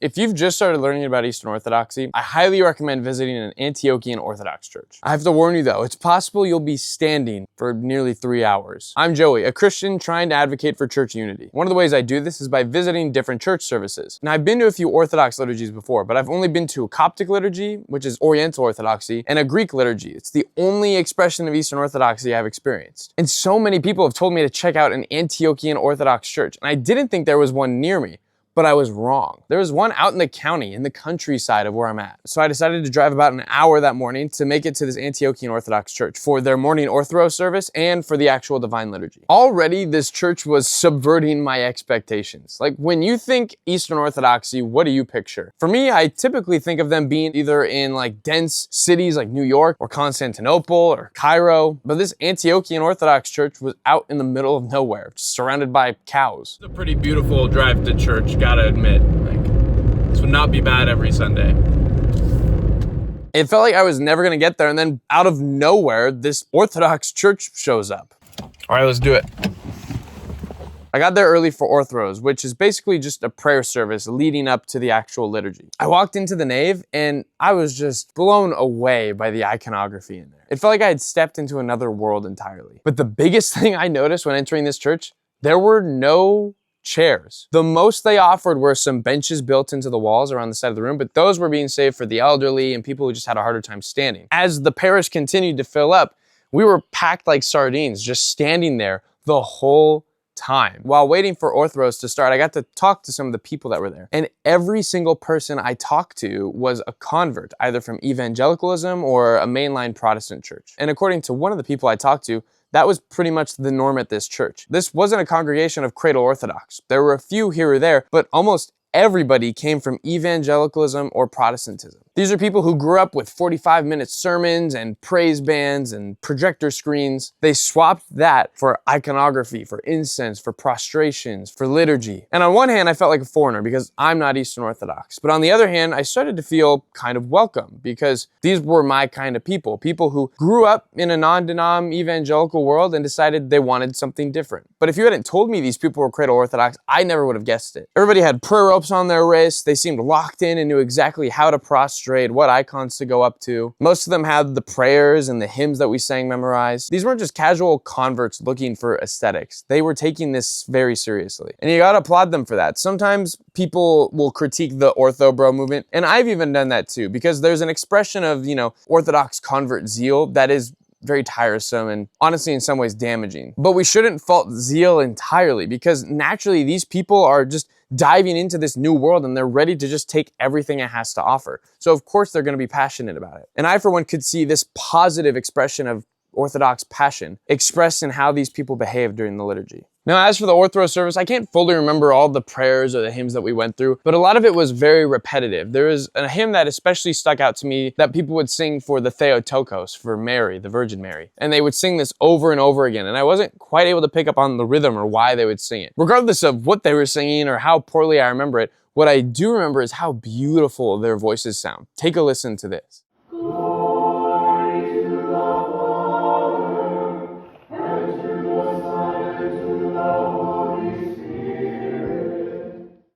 If you've just started learning about Eastern Orthodoxy, I highly recommend visiting an Antiochian Orthodox Church. I have to warn you though, it's possible you'll be standing for nearly 3 hours. I'm Joey, a Christian trying to advocate for church unity. One of the ways I do this is by visiting different church services. Now I've been to a few Orthodox liturgies before, but I've only been to a Coptic liturgy, which is Oriental Orthodoxy, and a Greek liturgy. It's the only expression of Eastern Orthodoxy I've experienced. And so many people have told me to check out an Antiochian Orthodox church, and I didn't think there was one near me. But I was wrong. There was one out in the county, in the countryside of where I'm at. So I decided to drive about an hour that morning to make it to this Antiochian Orthodox church for their morning orthro service and for the actual divine liturgy. Already, this church was subverting my expectations. Like, when you think Eastern Orthodoxy, what do you picture? For me, I typically think of them being either in like dense cities like New York or Constantinople or Cairo. But this Antiochian Orthodox church was out in the middle of nowhere, surrounded by cows. It's a pretty beautiful drive to church, gotta admit. Like, this would not be bad every Sunday. It felt like I was never gonna get there, and then out of nowhere, this Orthodox church shows up. All right, let's do it. I got there early for orthros, which is basically just a prayer service leading up to the actual liturgy. I walked into the nave and I was just blown away by the iconography in there. It felt like I had stepped into another world entirely. But the biggest thing I noticed when entering this church, there were no chairs. The most they offered were some benches built into the walls around the side of the room, but those were being saved for the elderly and people who just had a harder time standing. As the parish continued to fill up, we were packed like sardines, just standing there the whole time. While waiting for orthros to start, I got to talk to some of the people that were there. And every single person I talked to was a convert, either from evangelicalism or a mainline Protestant church. And according to one of the people I talked to, that was pretty much the norm at this church. This wasn't a congregation of cradle Orthodox. There were a few here or there, but almost everybody came from evangelicalism or Protestantism. These are people who grew up with 45-minute sermons and praise bands and projector screens. They swapped that for iconography, for incense, for prostrations, for liturgy. And on one hand, I felt like a foreigner because I'm not Eastern Orthodox. But on the other hand, I started to feel kind of welcome because these were my kind of people. People who grew up in a non-denom evangelical world and decided they wanted something different. But if you hadn't told me these people were cradle Orthodox, I never would have guessed it. Everybody had prayer ropes on their wrists. They seemed locked in and knew exactly how to prostrate, what icons to go up to. Most of them had the prayers and the hymns that we sang memorized. These weren't just casual converts looking for aesthetics. They were taking this very seriously. And you gotta applaud them for that. Sometimes people will critique the ortho bro movement, and I've even done that too, because there's an expression of, Orthodox convert zeal that is very tiresome and honestly in some ways damaging. But we shouldn't fault zeal entirely because naturally these people are just diving into this new world and they're ready to just take everything it has to offer. So of course they're going to be passionate about it. And I for one could see this positive expression of Orthodox passion expressed in how these people behaved during the liturgy. Now, as for the orthro service, I can't fully remember all the prayers or the hymns that we went through, but a lot of it was very repetitive. There was a hymn that especially stuck out to me that people would sing for the Theotokos, for Mary, the Virgin Mary. And they would sing this over and over again, and I wasn't quite able to pick up on the rhythm or why they would sing it. Regardless of what they were singing or how poorly I remember it, what I do remember is how beautiful their voices sound. Take a listen to this.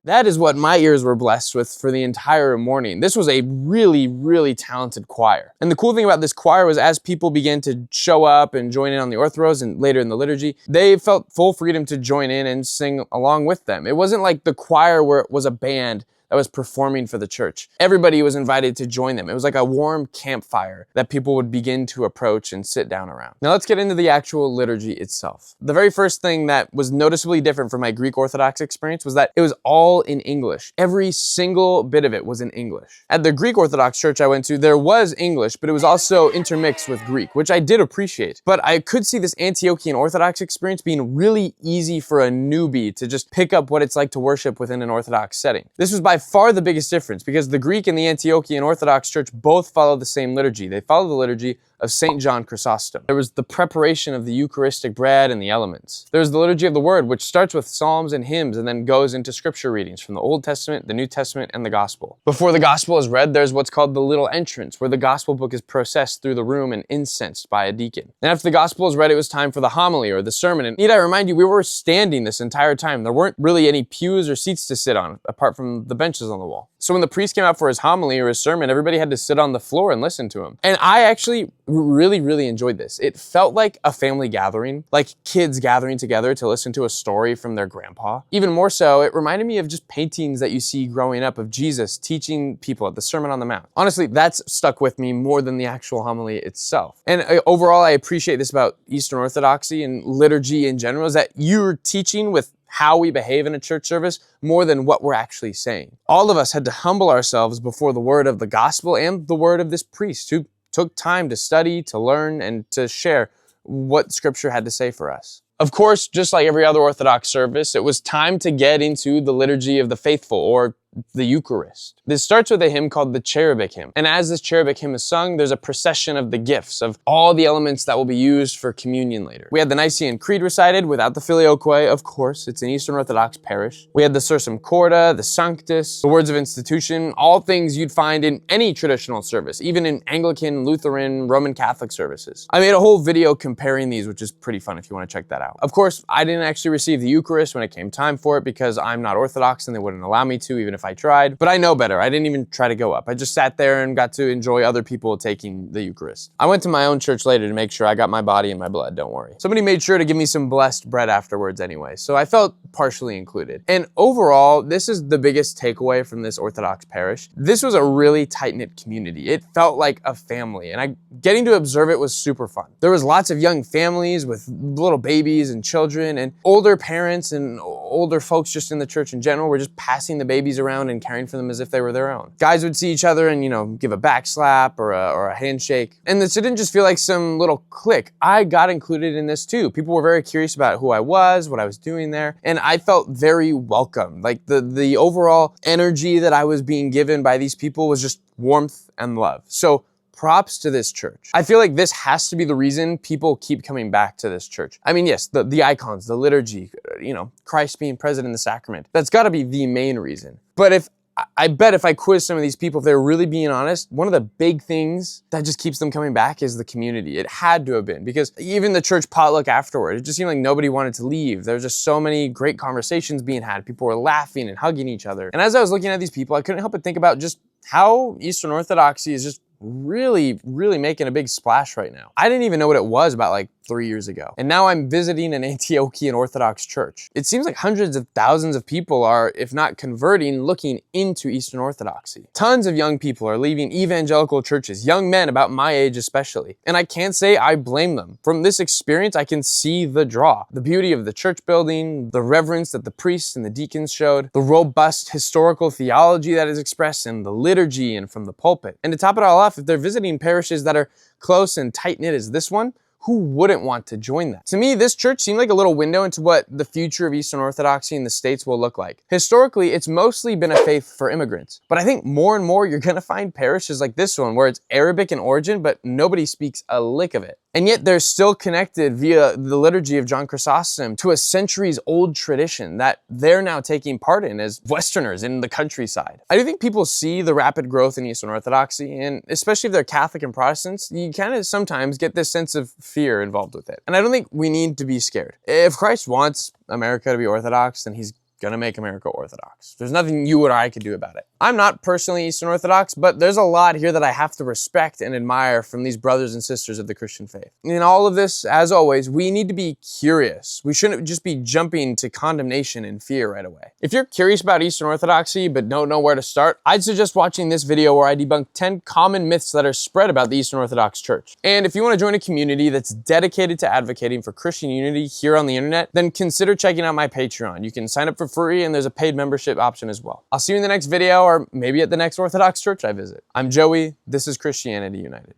That is what my ears were blessed with for the entire morning. This was a really, really talented choir. And the cool thing about this choir was as people began to show up and join in on the orthros and later in the liturgy, they felt full freedom to join in and sing along with them. It wasn't like the choir where it was a band that was performing for the church. Everybody was invited to join them. It was like a warm campfire that people would begin to approach and sit down around. Now let's get into the actual liturgy itself. The very first thing that was noticeably different from my Greek Orthodox experience was that it was all in English. Every single bit of it was in English. At the Greek Orthodox church I went to, there was English, but it was also intermixed with Greek, which I did appreciate. But I could see this Antiochian Orthodox experience being really easy for a newbie to just pick up what it's like to worship within an Orthodox setting. This was by far the biggest difference because the Greek and the Antiochian Orthodox Church both follow the same liturgy. They follow the liturgy of St. John Chrysostom. There was the preparation of the Eucharistic bread and the elements. There's the Liturgy of the Word, which starts with psalms and hymns and then goes into scripture readings from the Old Testament, the New Testament, and the Gospel. Before the Gospel is read, there's what's called the little entrance, where the Gospel book is processed through the room and incensed by a deacon. And after the Gospel is read, it was time for the homily or the sermon. And need I remind you, we were standing this entire time. There weren't really any pews or seats to sit on, apart from the benches on the wall. So when the priest came out for his homily or his sermon, everybody had to sit on the floor and listen to him. And I actually really enjoyed this. It felt like a family gathering, like kids gathering together to listen to a story from their grandpa. Even more so, it reminded me of just paintings that you see growing up of Jesus teaching people at the Sermon on the Mount. Honestly, that's stuck with me more than the actual homily itself. And overall, I appreciate this about Eastern Orthodoxy and liturgy in general, is that you're teaching with how we behave in a church service more than what we're actually saying. All of us had to humble ourselves before the word of the gospel and the word of this priest who took time to study, to learn, and to share what Scripture had to say for us. Of course, just like every other Orthodox service, it was time to get into the Liturgy of the Faithful, or the Eucharist. This starts with a hymn called the Cherubic Hymn. And as this cherubic hymn is sung, there's a procession of the gifts, of all the elements that will be used for communion later. We had the Nicene Creed recited without the Filioque, of course, it's an Eastern Orthodox parish. We had the Sursum Corda, the Sanctus, the words of institution, all things you'd find in any traditional service, even in Anglican, Lutheran, Roman Catholic services. I made a whole video comparing these, which is pretty fun if you want to check that out. Of course, I didn't actually receive the Eucharist when it came time for it because I'm not Orthodox and they wouldn't allow me to, even if I tried, but I know better. I didn't even try to go up. I just sat there and got to enjoy other people taking the Eucharist. I went to my own church later to make sure I got my body and my blood, don't worry. Somebody made sure to give me some blessed bread afterwards anyway, so I felt partially included. And overall, this is the biggest takeaway from this Orthodox parish. This was a really tight-knit community. It felt like a family, and getting to observe it was super fun. There was lots of young families with little babies and children, and older parents and older folks just in the church in general were just passing the babies around and caring for them as if they were their own. Guys would see each other and, give a back slap or a handshake. And this didn't just feel like some little clique. I got included in this too. People were very curious about who I was, what I was doing there, and I felt very welcome. Like the overall energy that I was being given by these people was just warmth and love. So props to this church. I feel like this has to be the reason people keep coming back to this church. I mean, yes, the icons, the liturgy, Christ being present in the sacrament. That's got to be the main reason. But I bet if I quiz some of these people, if they're really being honest, one of the big things that just keeps them coming back is the community. It had to have been, because even the church potluck afterward, it just seemed like nobody wanted to leave. There was just so many great conversations being had. People were laughing and hugging each other. And as I was looking at these people, I couldn't help but think about just how Eastern Orthodoxy is just really making a big splash right now. I didn't even know what it was about like 3 years ago. And now I'm visiting an Antiochian Orthodox Church. It seems like hundreds of thousands of people are, if not converting, looking into Eastern Orthodoxy. Tons of young people are leaving evangelical churches, young men about my age especially. And I can't say I blame them. From this experience, I can see the draw. The beauty of the church building, the reverence that the priests and the deacons showed, the robust historical theology that is expressed in the liturgy and from the pulpit. And to top it all off, if they're visiting parishes that are close and tight-knit as this one, who wouldn't want to join that? To me, this church seemed like a little window into what the future of Eastern Orthodoxy in the States will look like. Historically, it's mostly been a faith for immigrants. But I think more and more you're gonna find parishes like this one where it's Arabic in origin, but nobody speaks a lick of it. And yet they're still connected via the liturgy of John Chrysostom to a centuries-old tradition that they're now taking part in as Westerners in the countryside. I do think people see the rapid growth in Eastern Orthodoxy, and especially if they're Catholic and Protestants, you kind of sometimes get this sense of fear involved with it. And I don't think we need to be scared. If Christ wants America to be Orthodox, then he's gonna make America Orthodox. There's nothing you or I could do about it. I'm not personally Eastern Orthodox, but there's a lot here that I have to respect and admire from these brothers and sisters of the Christian faith. In all of this, as always, we need to be curious. We shouldn't just be jumping to condemnation and fear right away. If you're curious about Eastern Orthodoxy but don't know where to start, I'd suggest watching this video where I debunk 10 common myths that are spread about the Eastern Orthodox Church. And if you want to join a community that's dedicated to advocating for Christian unity here on the internet, then consider checking out my Patreon. You can sign up for free, and there's a paid membership option as well. I'll see you in the next video, or maybe at the next Orthodox church I visit. I'm Joey. This is Christianity United.